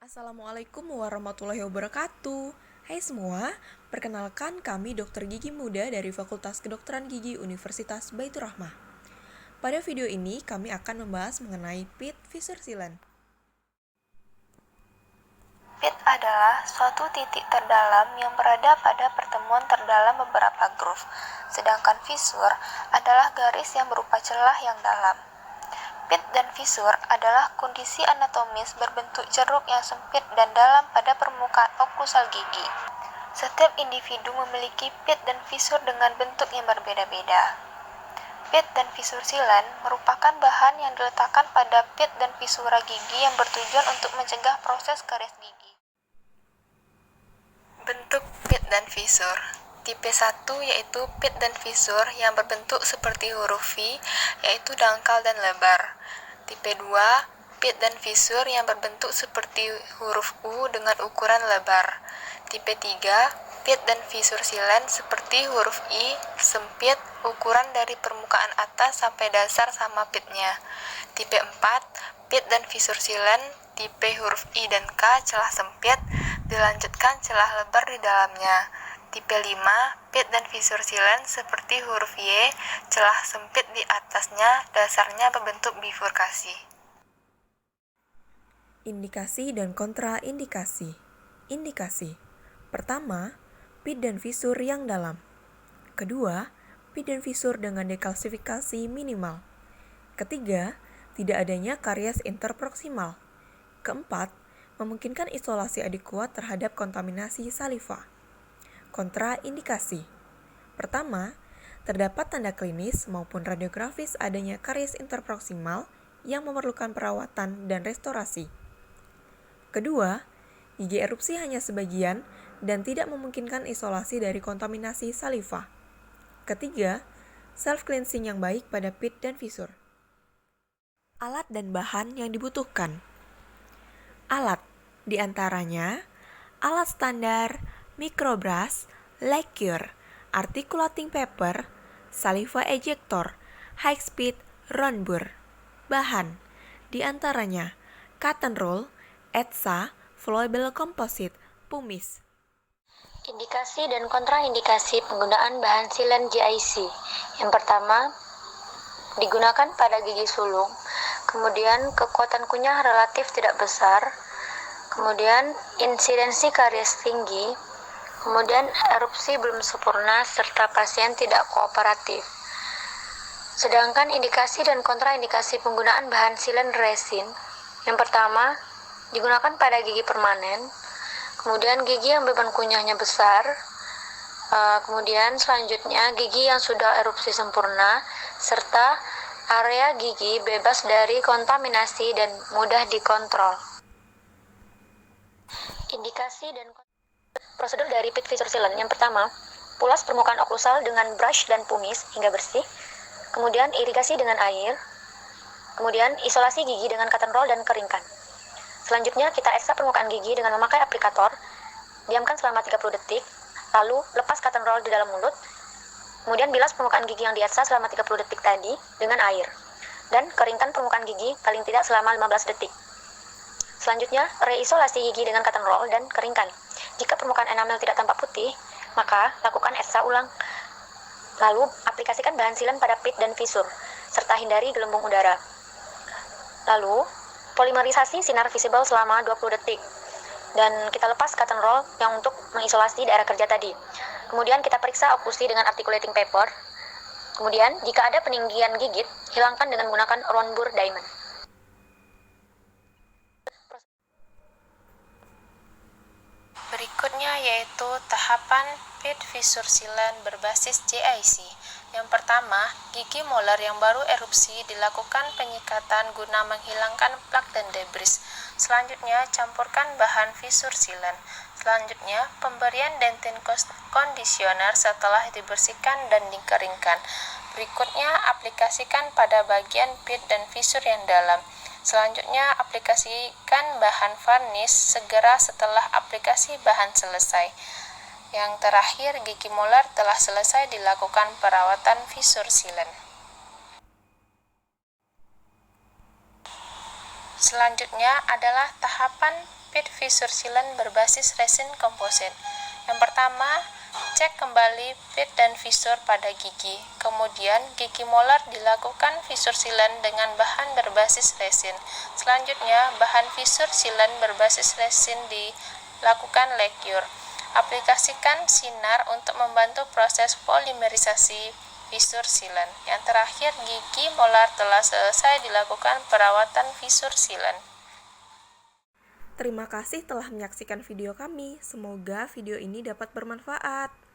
Assalamualaikum warahmatullahi wabarakatuh. Hai semua, perkenalkan kami Dr. Gigi Muda dari Fakultas Kedokteran Gigi Universitas Baitur Rahmah. Pada video ini kami akan membahas mengenai pit fissure sealant. Pit adalah suatu titik terdalam yang berada pada pertemuan terdalam beberapa groove, sedangkan fissure adalah garis yang berupa celah yang dalam. Pit dan fissure adalah kondisi anatomis berbentuk ceruk yang sempit dan dalam pada permukaan oklusal gigi. Setiap individu memiliki pit dan fissure dengan bentuk yang berbeda-beda. Pit dan fissure sealant merupakan bahan yang diletakkan pada pit dan fisura gigi yang bertujuan untuk mencegah proses karies gigi. Bentuk pit dan fissure. Tipe 1 yaitu pit dan fissure yang berbentuk seperti huruf V, yaitu dangkal dan lebar. Tipe 2, pit dan fissure yang berbentuk seperti huruf U dengan ukuran lebar. Tipe 3, pit dan fissure sealant seperti huruf I, sempit, ukuran dari permukaan atas sampai dasar sama pitnya. Tipe 4, pit dan fissure sealant tipe huruf I dan K, celah sempit, dilanjutkan celah lebar di dalamnya. Tipe 5, pit dan fissure sealant seperti huruf Y, celah sempit di atasnya, dasarnya berbentuk bifurkasi. Indikasi dan kontraindikasi. Indikasi. Pertama, pit dan fissure yang dalam. Kedua, pit dan fissure dengan dekalsifikasi minimal. Ketiga, tidak adanya karies interproksimal. Keempat, memungkinkan isolasi adekuat terhadap kontaminasi saliva. Kontraindikasi. Pertama, terdapat tanda klinis maupun radiografis adanya karies interproksimal yang memerlukan perawatan dan restorasi. Kedua, gigi erupsi hanya sebagian dan tidak memungkinkan isolasi dari kontaminasi saliva. Ketiga, self-cleansing yang baik pada pit dan fissure. Alat dan bahan yang dibutuhkan. Alat, diantaranya alat standar, microbrush, lacquer, articulating paper, saliva ejector, high speed, round burr. Bahan, diantaranya cotton roll, ETSA, flowable composite, pumice. Indikasi dan kontraindikasi penggunaan bahan sealant GIC. Yang pertama, digunakan pada gigi sulung, kemudian kekuatan kunyah relatif tidak besar, kemudian insidensi karies tinggi, kemudian erupsi belum sempurna, serta pasien tidak kooperatif. Sedangkan indikasi dan kontraindikasi penggunaan bahan sealant resin, yang pertama, digunakan pada gigi permanen, kemudian gigi yang beban kunyahnya besar, kemudian selanjutnya gigi yang sudah erupsi sempurna, serta area gigi bebas dari kontaminasi dan mudah dikontrol. Indikasi dan prosedur dari pit fissure sealant. Yang pertama, pulas permukaan oklusal dengan brush dan pumice hingga bersih, kemudian irigasi dengan air, kemudian isolasi gigi dengan cotton roll dan keringkan. Selanjutnya kita ekstrak permukaan gigi dengan memakai aplikator, diamkan selama 30 detik, lalu lepas cotton roll di dalam mulut, kemudian bilas permukaan gigi yang diekstrak selama 30 detik tadi dengan air, dan keringkan permukaan gigi paling tidak selama 15 detik. Selanjutnya, reisolasi gigi dengan cotton roll dan keringkan. Jika permukaan enamel tidak tampak putih, maka lakukan ekstrak ulang. Lalu, aplikasikan bahan sealant pada pit dan fissure, serta hindari gelembung udara. Lalu, polimerisasi sinar visible selama 20 detik. Dan kita lepas cotton roll yang untuk mengisolasi daerah kerja tadi. Kemudian kita periksa oklusi dengan articulating paper. Kemudian, jika ada peninggian gigit, hilangkan dengan menggunakan round burr diamond. Berikutnya yaitu tahapan pit fissure sealant berbasis GIC. Yang pertama, gigi molar yang baru erupsi dilakukan penyikatan guna menghilangkan plak dan debris. Selanjutnya, campurkan bahan fissure sealant. Selanjutnya, pemberian dentin conditioner setelah dibersihkan dan dikeringkan. Berikutnya, aplikasikan pada bagian pit dan fissure yang dalam. Selanjutnya, aplikasikan bahan varnish segera setelah aplikasi bahan selesai. Yang terakhir, gigi molar telah selesai dilakukan perawatan fissure sealant. Selanjutnya adalah tahapan pit fissure sealant berbasis resin komposit. Yang pertama, cek kembali pit dan fissure pada gigi. Kemudian, gigi molar dilakukan fissure sealant dengan bahan berbasis resin. Selanjutnya, bahan fissure sealant berbasis resin dilakukan lacquer. Aplikasikan sinar untuk membantu proses polimerisasi fissure sealant. Yang terakhir, gigi molar telah selesai dilakukan perawatan fissure sealant. Terima kasih telah menyaksikan video kami. Semoga video ini dapat bermanfaat.